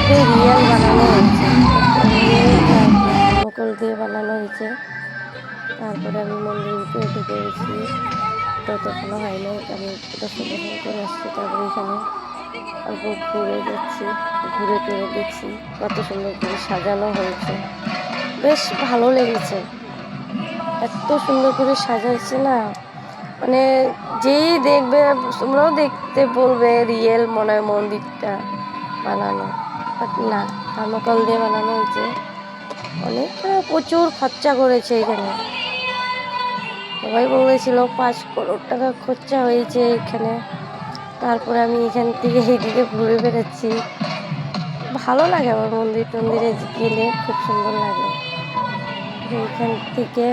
Real বানানো হয়েছে, real thermocol দিয়ে বানানো হয়েছে। তারপরে আমি মন্দিরকে ঢুকে গেছি, ততক্ষণও হয়নি, আমি দর্শন করে আসছি। তারপরে এখানে অল্প ঘুরে যাচ্ছি, ঘুরে টুরে দেখছি কত সুন্দর করে সাজানো হয়েছে, বেশ ভালো লেগেছে। এত সুন্দর করে সাজাইছে না, মানে যেই দেখবে তোমরাও দেখতে বলবে রিয়েল মনে হয় মন্দিরটা বানানো, বাট না, থার্মোকল দিয়ে বানানো হয়েছে। অনেক প্রচুর খরচা করেছে এখানে, সবাই বলেছিল 5 crore টাকা খরচা হয়েছে এখানে। তারপরে আমি এখান থেকে এইদিকে ঘুরে বেড়াচ্ছি, ভালো লাগে আমার মন্দির টন্দিরে গেলে, খুব সুন্দর লাগে। এইখান থেকে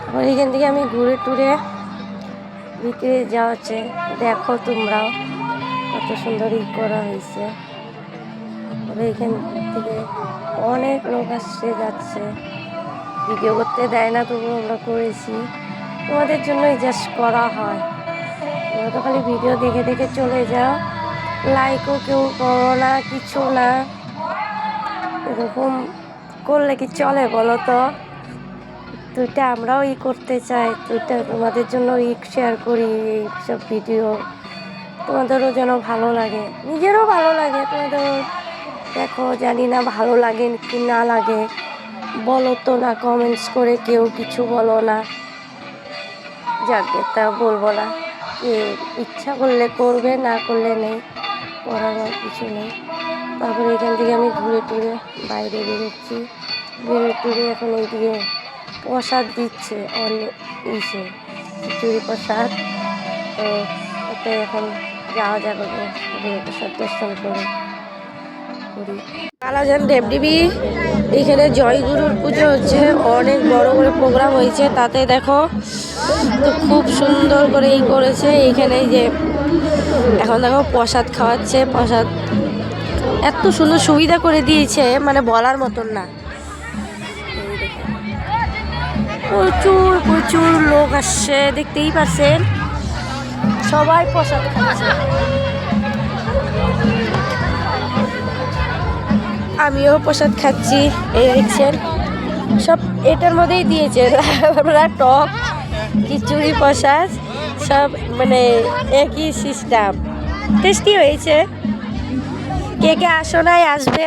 আবার এখান থেকে আমি ঘুরে টুরে ভিতরে যাওয়াচ্ছে, দেখো তোমরাও কত সুন্দর করা হয়েছে। এইখান থেকে অনেক লোক আসছে যাচ্ছে, ভিডিও করতে দেয় না, তবু আমরা করেছি, তোমাদের জন্যই জাস্ট করা হয়। তোমরা তো খালি ভিডিও দেখে দেখে চলে যাও, লাইকও কেউ করো না, কিছু না। এরকম করলে কি চলে বলো তো? তুইটা আমরাও করতে চাই, তুইটা তোমাদের জন্য শেয়ার করি এইসব ভিডিও, তোমাদেরও যেন ভালো লাগে, নিজেরও ভালো লাগে, তোমাদেরও দেখো। জানি না ভালো লাগে কি না লাগে, বলো তো না, কমেন্টস করে কেউ কিছু বলো না, যাকে তা বলবো না, ইচ্ছা করলে করবে, না করলে নেই, করার কিছু নেই। তারপরে এখান থেকে আমি ঘুরে টুরে বাইরে বেরোচ্ছি, বেরোয় টুরে এখন এইদিকে প্রসাদ দিচ্ছে অনেক ইসে, খিচুড়ি প্রসাদ। তো ওতে এখন যাওয়া যাবে, প্রসাদ দর্শন করি। কালাজান দেবদেবী এখানে জয়গুরুর পুজো হচ্ছে, অনেক বড় করে প্রোগ্রাম হয়েছে, তাতে দেখো তো খুব সুন্দর করে করেছে এইখানে। যে এখন দেখো প্রসাদ খাওয়াচ্ছে, প্রসাদ এত সুন্দর সুবিধা করে দিয়েছে, মানে বলার মতন না। প্রচুর প্রচুর লোক আসছে, দেখতেই পাচ্ছেন, সবাই প্রসাদ খাচ্ছে। আমিও প্রসাদ খাচ্ছি, এই দেখছেন সব এটার মধ্যেই দিয়েছে, টক খিচুড়ি প্রসাদ সব মানে একই সিস্টেম, টেস্টি হয়েছে। কে কে আসো নাই, আসবে,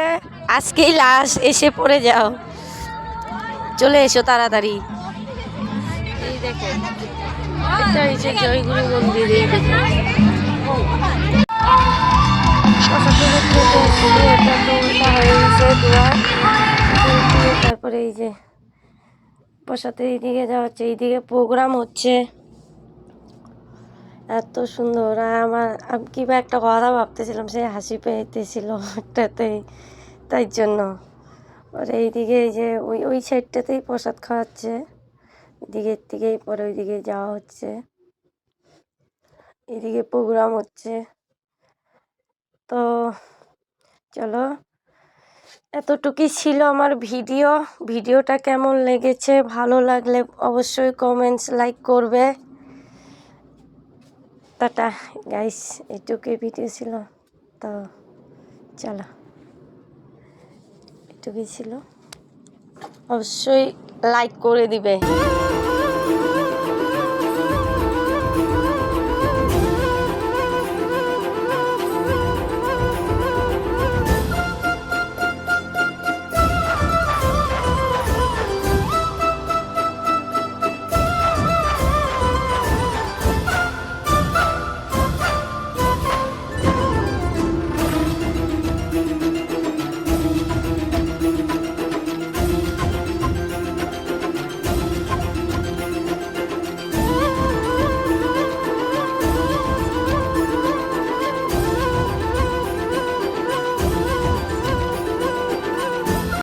আজকেই লাস্ট, এসে পড়ে যাও, চলে এসো তাড়াতাড়ি। এই দেখেন এটা হচ্ছে জয়গুরু মন্দির, এই দেখেন তারপরে এই যে প্রসাদের এইদিকে যাওয়া হচ্ছে, এইদিকে প্রোগ্রাম হচ্ছে, এত সুন্দর। আর আমার কিবা একটা কথা ভাবতেছিলাম, সে হাসি পেতেছিল ওটাতেই, তাই জন্য। আর এইদিকে এই যে ওই সাইডটাতেই প্রসাদ খাওয়াচ্ছে, এদিকের থেকেই পরে ওইদিকে যাওয়া হচ্ছে, এদিকে প্রোগ্রাম হচ্ছে। তো চলো, এতটুকুই ছিল আমার ভিডিওটা কেমন লেগেছে, ভালো লাগলে অবশ্যই কমেন্টস লাইক করবে। টাটা গাইস, এটুকুই ভিডিও ছিল। তো চলো, এটুকুই ছিল, অবশ্যই লাইক করে দিবে।